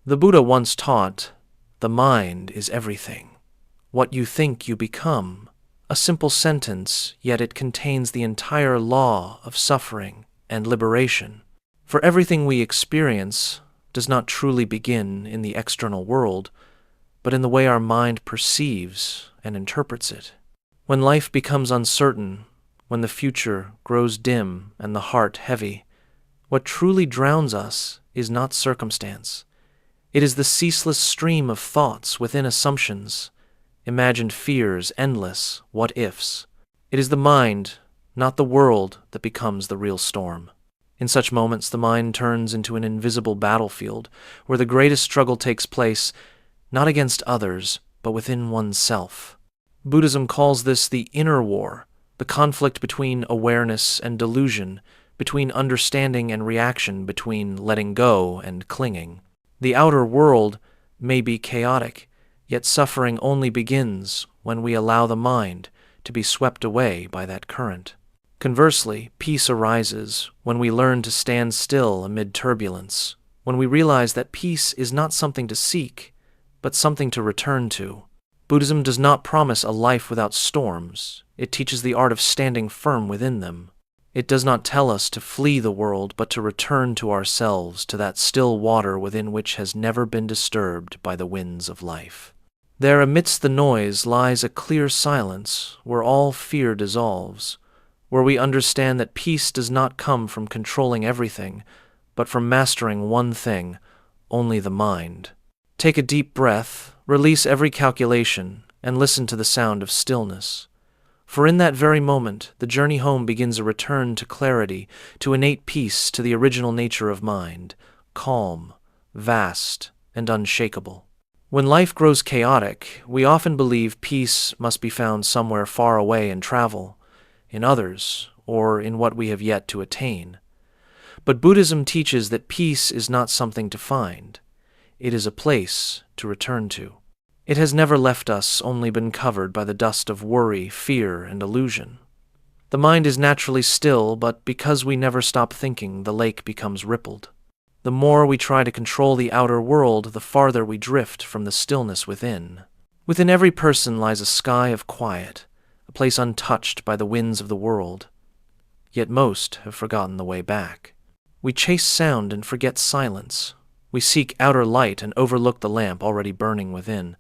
The Buddha once taught, "The mind is everything. What you think you become." A simple sentence, yet it contains the entire law of suffering and liberation. For everything we experience does not truly begin in the external world, but in the way our mind perceives and interprets it. When life becomes uncertain, when the future grows dim and the heart heavy, what truly drowns us is not circumstance. It is the ceaseless stream of thoughts within assumptions, imagined fears, endless what-ifs. It is the mind, not the world, that becomes the real storm. In such moments, the mind turns into an invisible battlefield, where the greatest struggle takes place, not against others, but within oneself. Buddhism calls this the inner war, the conflict between awareness and delusion, between understanding and reaction, between letting go and clinging. The outer world may be chaotic, yet suffering only begins when we allow the mind to be swept away by that current. Conversely, peace arises when we learn to stand still amid turbulence, when we realize that peace is not something to seek, but something to return to. Buddhism does not promise a life without storms. It teaches the art of standing firm within them. It does not tell us to flee the world, but to return to ourselves, to that still water within which has never been disturbed by the winds of life. There, amidst the noise, lies a clear silence where all fear dissolves, where we understand that peace does not come from controlling everything, but from mastering one thing, only the mind. Take a deep breath, release every calculation, and listen to the sound of stillness. For in that very moment, the journey home begins a return to clarity, to innate peace, to the original nature of mind, calm, vast, and unshakable. When life grows chaotic, we often believe peace must be found somewhere far away in travel, in others, or in what we have yet to attain. But Buddhism teaches that peace is not something to find. It is a place to return to. It has never left us, only been covered by the dust of worry, fear, and illusion. The mind is naturally still, but because we never stop thinking, the lake becomes rippled. The more we try to control the outer world, the farther we drift from the stillness within. Within every person lies a sky of quiet, a place untouched by the winds of the world. Yet most have forgotten the way back. We chase sound and forget silence. We seek outer light and overlook the lamp already burning within.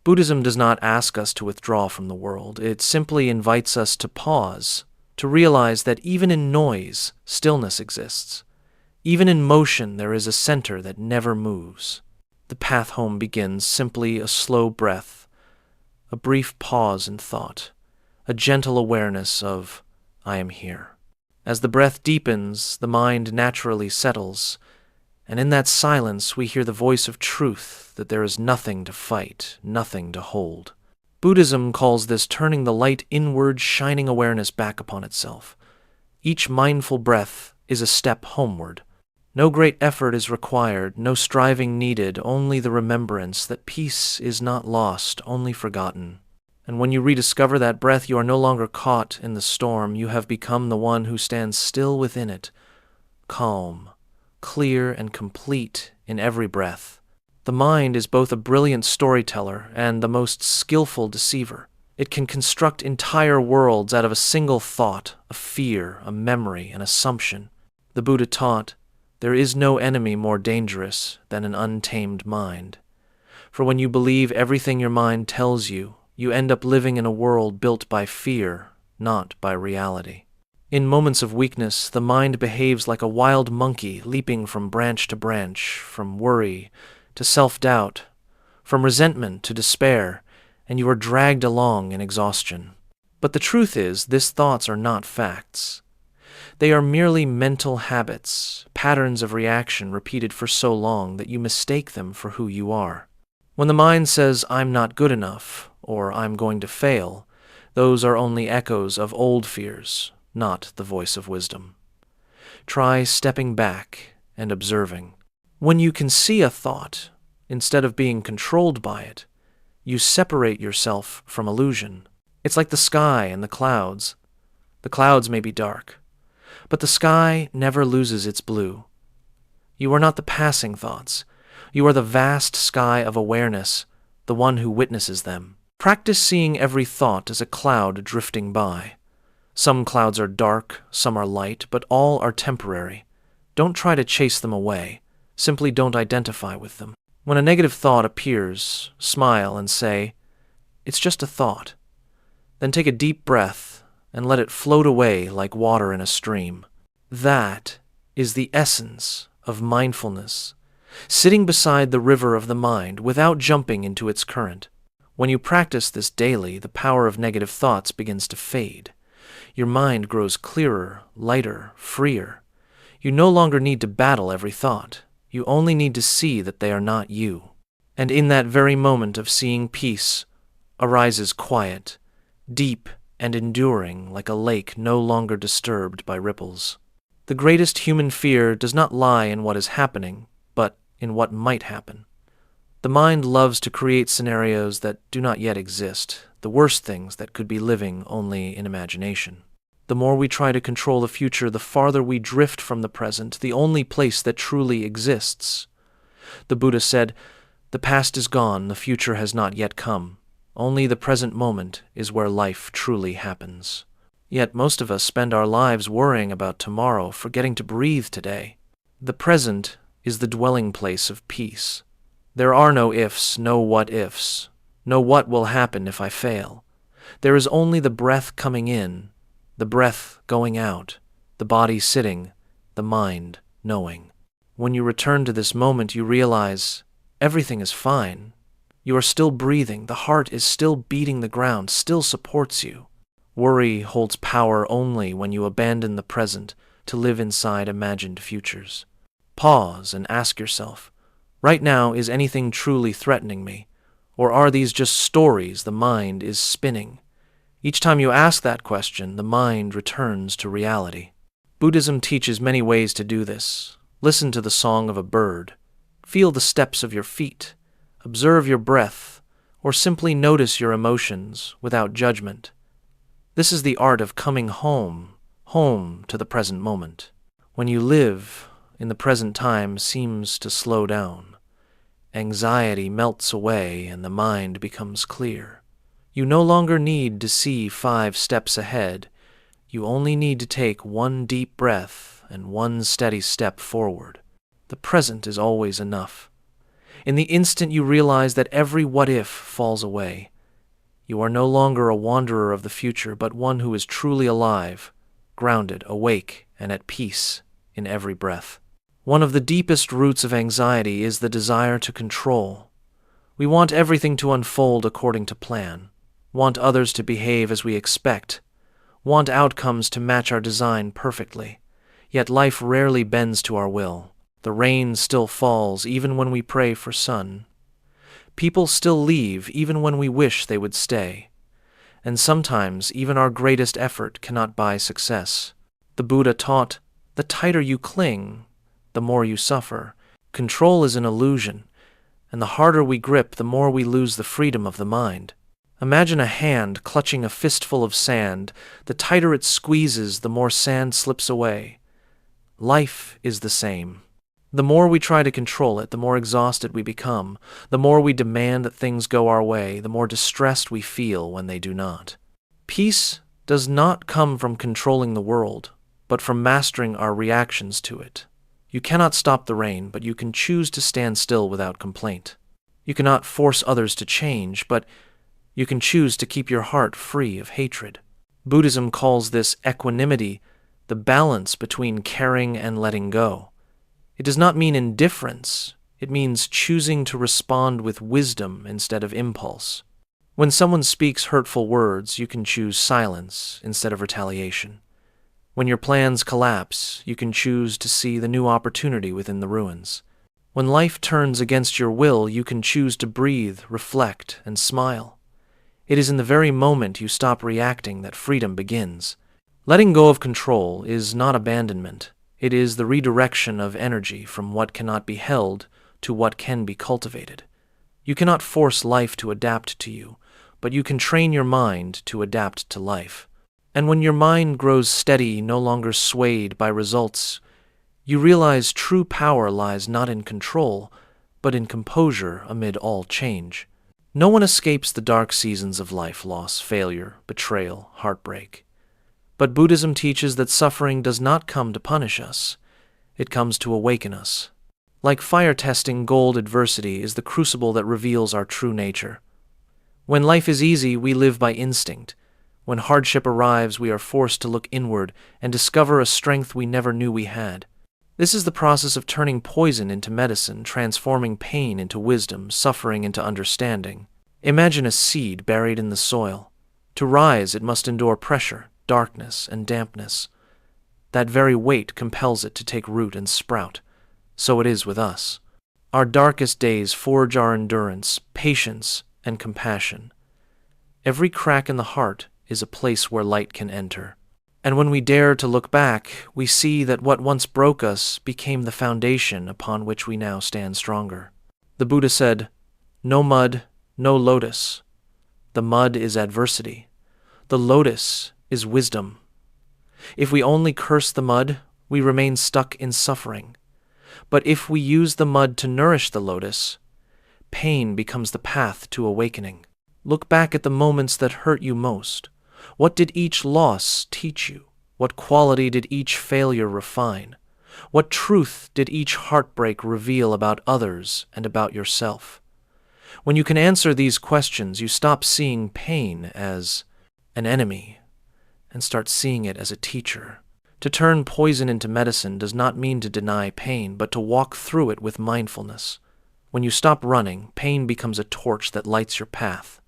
Buddhism does not ask us to withdraw from the world. It simply invites us to pause, to realize that even in noise, stillness exists. Even in motion, there is a center that never moves. The path home begins simply a slow breath, a brief pause in thought, a gentle awareness of, I am here. As the breath deepens, the mind naturally settles, and in that silence we hear the voice of truth that there is nothing to fight, nothing to hold. Buddhism calls this turning the light inward, shining awareness back upon itself. Each mindful breath is a step homeward. No great effort is required, no striving needed, only the remembrance that peace is not lost, only forgotten. And when you rediscover that breath, you are no longer caught in the storm. You have become the one who stands still within it, calm, clear, and complete in every breath. The mind is both a brilliant storyteller and the most skillful deceiver. It can construct entire worlds out of a single thought, a fear, a memory, an assumption. The Buddha taught, there is no enemy more dangerous than an untamed mind. For when you believe everything your mind tells you, you end up living in a world built by fear, not by reality. In moments of weakness, the mind behaves like a wild monkey leaping from branch to branch, from worry to self-doubt, from resentment to despair, and you are dragged along in exhaustion. But the truth is, these thoughts are not facts. They are merely mental habits, patterns of reaction repeated for so long that you mistake them for who you are. When the mind says, I'm not good enough, or I'm going to fail, those are only echoes of old fears, not the voice of wisdom. Try stepping back and observing. When you can see a thought, instead of being controlled by it, you separate yourself from illusion. It's like the sky and the clouds. The clouds may be dark, but the sky never loses its blue. You are not the passing thoughts. You are the vast sky of awareness, the one who witnesses them. Practice seeing every thought as a cloud drifting by. Some clouds are dark, some are light, but all are temporary. Don't try to chase them away. Simply don't identify with them. When a negative thought appears, smile and say, "It's just a thought." Then take a deep breath and let it float away like water in a stream. That is the essence of mindfulness, sitting beside the river of the mind without jumping into its current. When you practice this daily, the power of negative thoughts begins to fade. Your mind grows clearer, lighter, freer. You no longer need to battle every thought. You only need to see that they are not you. And in that very moment of seeing peace arises quiet, deep and enduring like a lake no longer disturbed by ripples. The greatest human fear does not lie in what is happening, but in what might happen. The mind loves to create scenarios that do not yet exist, the worst things that could be living only in imagination. The more we try to control the future, the farther we drift from the present, the only place that truly exists. The Buddha said, "The past is gone, the future has not yet come. Only the present moment is where life truly happens." Yet most of us spend our lives worrying about tomorrow, forgetting to breathe today. The present is the dwelling place of peace. There are no ifs, no what-ifs, no what will happen if I fail. There is only the breath coming in, the breath going out, the body sitting, the mind knowing. When you return to this moment, you realize everything is fine. You are still breathing, the heart is still beating the ground, still supports you. Worry holds power only when you abandon the present to live inside imagined futures. Pause and ask yourself, right now, is anything truly threatening me? Or are these just stories the mind is spinning? Each time you ask that question, the mind returns to reality. Buddhism teaches many ways to do this. Listen to the song of a bird. Feel the steps of your feet. Observe your breath, or simply notice your emotions without judgment. This is the art of coming home to the present moment. When you live in the present, time seems to slow down. Anxiety melts away and the mind becomes clear. You no longer need to see 5 steps ahead. You only need to take one deep breath and one steady step forward. The present is always enough. In the instant you realize that every what-if falls away, you are no longer a wanderer of the future, but one who is truly alive, grounded, awake, and at peace in every breath. One of the deepest roots of anxiety is the desire to control. We want everything to unfold according to plan, want others to behave as we expect, want outcomes to match our design perfectly. Yet life rarely bends to our will. The rain still falls even when we pray for sun. People still leave even when we wish they would stay. And sometimes even our greatest effort cannot buy success. The Buddha taught, the tighter you cling, the more you suffer. Control is an illusion, and the harder we grip, the more we lose the freedom of the mind. Imagine a hand clutching a fistful of sand. The tighter it squeezes, the more sand slips away. Life is the same. The more we try to control it, the more exhausted we become. The more we demand that things go our way, the more distressed we feel when they do not. Peace does not come from controlling the world, but from mastering our reactions to it. You cannot stop the rain, but you can choose to stand still without complaint. You cannot force others to change, but you can choose to keep your heart free of hatred. Buddhism calls this equanimity, the balance between caring and letting go. It does not mean indifference. It means choosing to respond with wisdom instead of impulse. When someone speaks hurtful words, you can choose silence instead of retaliation. When your plans collapse, you can choose to see the new opportunity within the ruins. When life turns against your will, you can choose to breathe, reflect, and smile. It is in the very moment you stop reacting that freedom begins. Letting go of control is not abandonment. It is the redirection of energy from what cannot be held to what can be cultivated. You cannot force life to adapt to you, but you can train your mind to adapt to life. And when your mind grows steady, no longer swayed by results, you realize true power lies not in control, but in composure amid all change. No one escapes the dark seasons of life: loss, failure, betrayal, heartbreak. But Buddhism teaches that suffering does not come to punish us. It comes to awaken us. Like fire testing gold, adversity is the crucible that reveals our true nature. When life is easy, we live by instinct. When hardship arrives, we are forced to look inward and discover a strength we never knew we had. This is the process of turning poison into medicine, transforming pain into wisdom, suffering into understanding. Imagine a seed buried in the soil. To rise, it must endure pressure, darkness, and dampness. That very weight compels it to take root and sprout. So it is with us. Our darkest days forge our endurance, patience, and compassion. Every crack in the heart is a place where light can enter. And when we dare to look back, we see that what once broke us became the foundation upon which we now stand stronger. The Buddha said, "No mud, no lotus. The mud is adversity. The lotus is wisdom." If we only curse the mud, we remain stuck in suffering. But if we use the mud to nourish the lotus, pain becomes the path to awakening. Look back at the moments that hurt you most. What did each loss teach you? What quality did each failure refine? What truth did each heartbreak reveal about others and about yourself? When you can answer these questions, you stop seeing pain as an enemy and start seeing it as a teacher. To turn poison into medicine does not mean to deny pain, but to walk through it with mindfulness. When you stop running, pain becomes a torch that lights your path.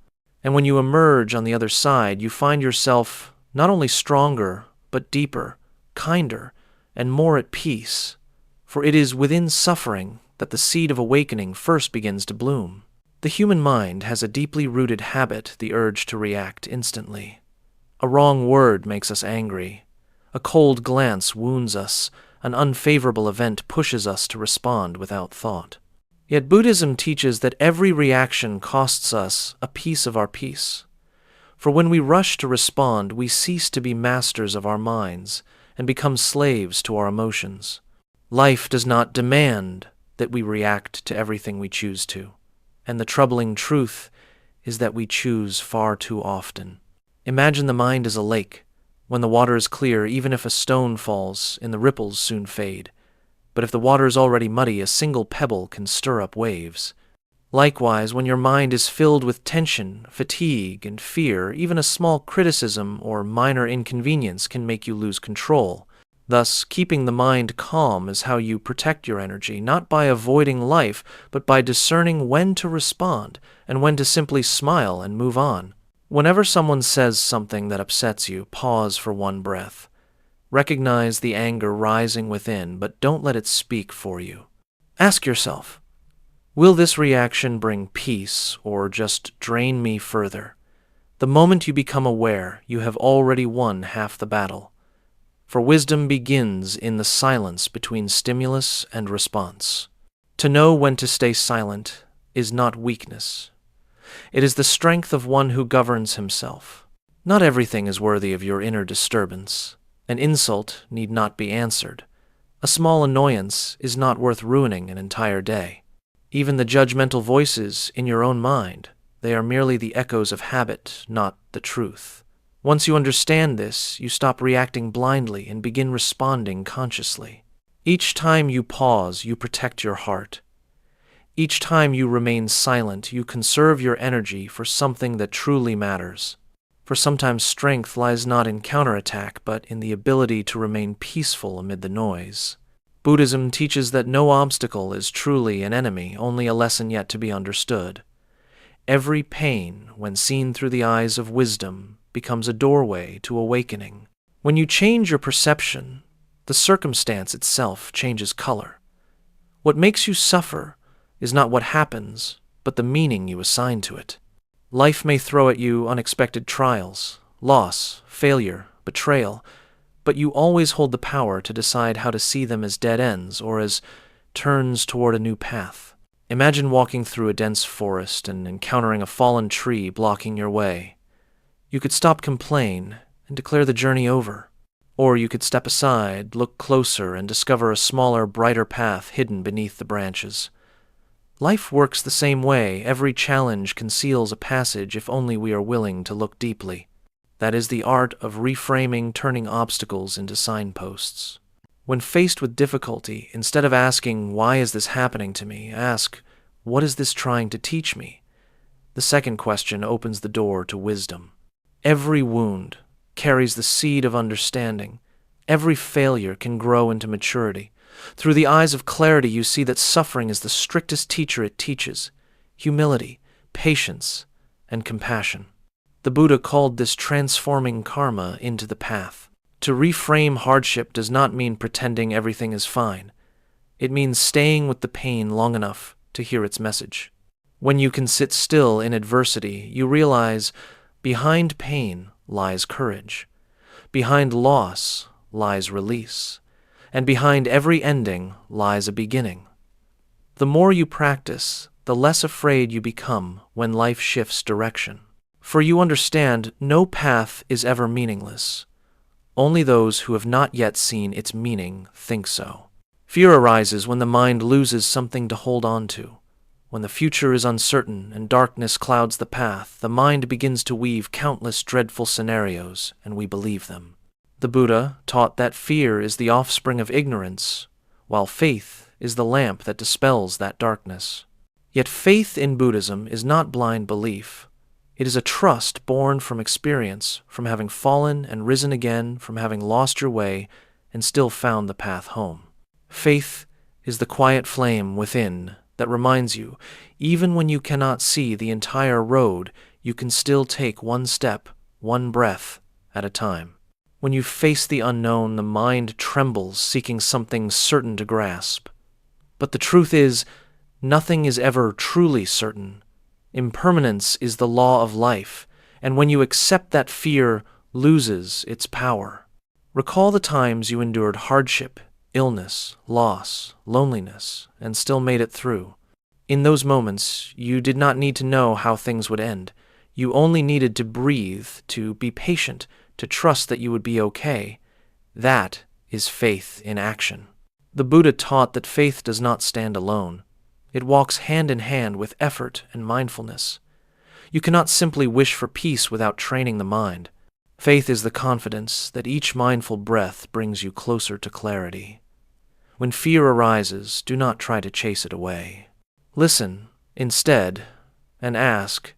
And when you emerge on the other side, you find yourself not only stronger, but deeper, kinder, and more at peace. For it is within suffering that the seed of awakening first begins to bloom. The human mind has a deeply rooted habit, the urge to react instantly. A wrong word makes us angry. A cold glance wounds us. An unfavorable event pushes us to respond without thought. Yet Buddhism teaches that every reaction costs us a piece of our peace. For when we rush to respond, we cease to be masters of our minds and become slaves to our emotions. Life does not demand that we react to everything we choose to, and the troubling truth is that we choose far too often. Imagine the mind as a lake. When the water is clear, even if a stone falls in, the ripples soon fade. But if the water is already muddy, a single pebble can stir up waves. Likewise, when your mind is filled with tension, fatigue, and fear, even a small criticism or minor inconvenience can make you lose control. Thus, keeping the mind calm is how you protect your energy, not by avoiding life, but by discerning when to respond and when to simply smile and move on. Whenever someone says something that upsets you, pause for one breath. Recognize the anger rising within, but don't let it speak for you. Ask yourself, will this reaction bring peace or just drain me further? The moment you become aware, you have already won half the battle. For wisdom begins in the silence between stimulus and response. To know when to stay silent is not weakness. It is the strength of one who governs himself. Not everything is worthy of your inner disturbance. An insult need not be answered. A small annoyance is not worth ruining an entire day. Even the judgmental voices in your own mind, they are merely the echoes of habit, not the truth. Once you understand this, you stop reacting blindly and begin responding consciously. Each time you pause, you protect your heart. Each time you remain silent, you conserve your energy for something that truly matters. For sometimes strength lies not in counterattack, but in the ability to remain peaceful amid the noise. Buddhism teaches that no obstacle is truly an enemy, only a lesson yet to be understood. Every pain, when seen through the eyes of wisdom, becomes a doorway to awakening. When you change your perception, the circumstance itself changes color. What makes you suffer is not what happens, but the meaning you assign to it. Life may throw at you unexpected trials, loss, failure, betrayal, but you always hold the power to decide how to see them as dead ends or as turns toward a new path. Imagine walking through a dense forest and encountering a fallen tree blocking your way. You could stop, complain, and declare the journey over. Or you could step aside, look closer, and discover a smaller, brighter path hidden beneath the branches. Life works the same way. Every challenge conceals a passage if only we are willing to look deeply. That is the art of reframing, turning obstacles into signposts. When faced with difficulty, instead of asking, "Why is this happening to me?" ask, "What is this trying to teach me?" The second question opens the door to wisdom. Every wound carries the seed of understanding. Every failure can grow into maturity. Through the eyes of clarity, you see that suffering is the strictest teacher it teaches: humility, patience, and compassion. The Buddha called this transforming karma into the path. To reframe hardship does not mean pretending everything is fine. It means staying with the pain long enough to hear its message. When you can sit still in adversity, you realize behind pain lies courage. Behind loss lies release. And behind every ending lies a beginning. The more you practice, the less afraid you become when life shifts direction. For you understand, no path is ever meaningless. Only those who have not yet seen its meaning think so. Fear arises when the mind loses something to hold on to. When the future is uncertain and darkness clouds the path, the mind begins to weave countless dreadful scenarios, and we believe them. The Buddha taught that fear is the offspring of ignorance, while faith is the lamp that dispels that darkness. Yet faith in Buddhism is not blind belief. It is a trust born from experience, from having fallen and risen again, from having lost your way and still found the path home. Faith is the quiet flame within that reminds you, even when you cannot see the entire road, you can still take one step, one breath at a time. When you face the unknown, the mind trembles, seeking something certain to grasp. But the truth is, nothing is ever truly certain. Impermanence is the law of life, and when you accept that, fear loses its power. Recall the times you endured hardship, illness, loss, loneliness, and still made it through. In those moments, you did not need to know how things would end. You only needed to breathe, to be patient, to trust that you would be okay. That is faith in action. The Buddha taught that faith does not stand alone. It walks hand in hand with effort and mindfulness. You cannot simply wish for peace without training the mind. Faith is the confidence that each mindful breath brings you closer to clarity. When fear arises, do not try to chase it away. Listen, instead, and ask,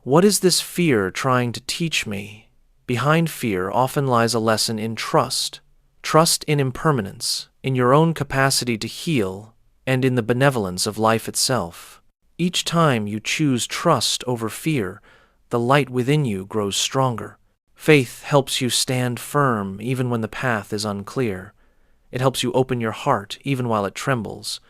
"What is this fear trying to teach me?" Behind fear often lies a lesson in trust. Trust in impermanence, in your own capacity to heal, and in the benevolence of life itself. Each time you choose trust over fear, the light within you grows stronger. Faith helps you stand firm even when the path is unclear. It helps you open your heart even while it trembles.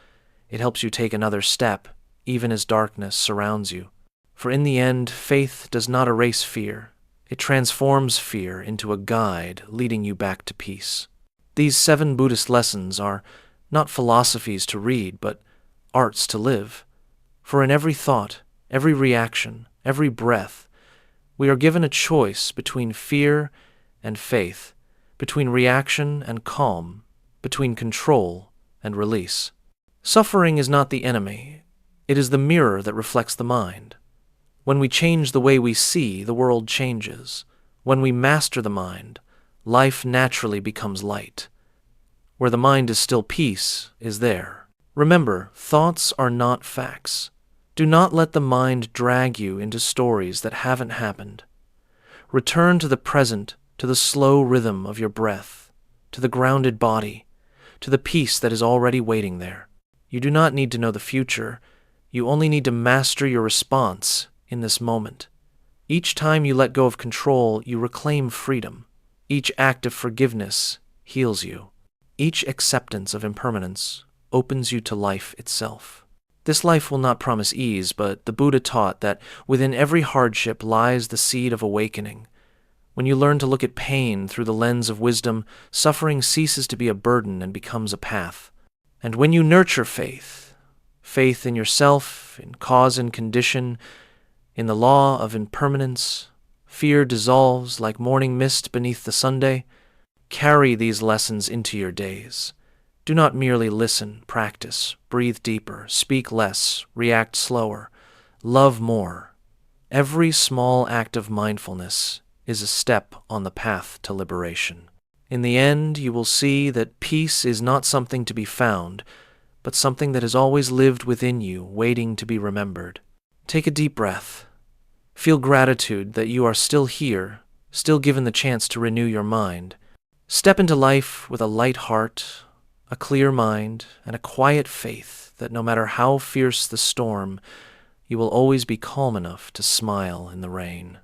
It helps you take another step even as darkness surrounds you. For in the end, faith does not erase fear. It transforms fear into a guide leading you back to peace. These 7 Buddhist lessons are not philosophies to read, but arts to live. For in every thought, every reaction, every breath, we are given a choice between fear and faith, between reaction and calm, between control and release. Suffering is not the enemy. It is the mirror that reflects the mind. When we change the way we see, the world changes. When we master the mind, life naturally becomes light. Where the mind is still, peace is there. Remember, thoughts are not facts. Do not let the mind drag you into stories that haven't happened. Return to the present, to the slow rhythm of your breath, to the grounded body, to the peace that is already waiting there. You do not need to know the future. You only need to master your response in this moment. Each time you let go of control, you reclaim freedom. Each act of forgiveness heals you. Each acceptance of impermanence opens you to life itself. This life will not promise ease, but the Buddha taught that within every hardship lies the seed of awakening. When you learn to look at pain through the lens of wisdom, suffering ceases to be a burden and becomes a path. And when you nurture faith, faith in yourself, in cause and condition, in the law of impermanence, fear dissolves like morning mist beneath the Sunday. Carry these lessons into your days. Do not merely listen, practice, breathe deeper, speak less, react slower, love more. Every small act of mindfulness is a step on the path to liberation. In the end, you will see that peace is not something to be found, but something that has always lived within you, waiting to be remembered. Take a deep breath. Feel gratitude that you are still here, still given the chance to renew your mind. Step into life with a light heart, a clear mind, and a quiet faith that no matter how fierce the storm, you will always be calm enough to smile in the rain.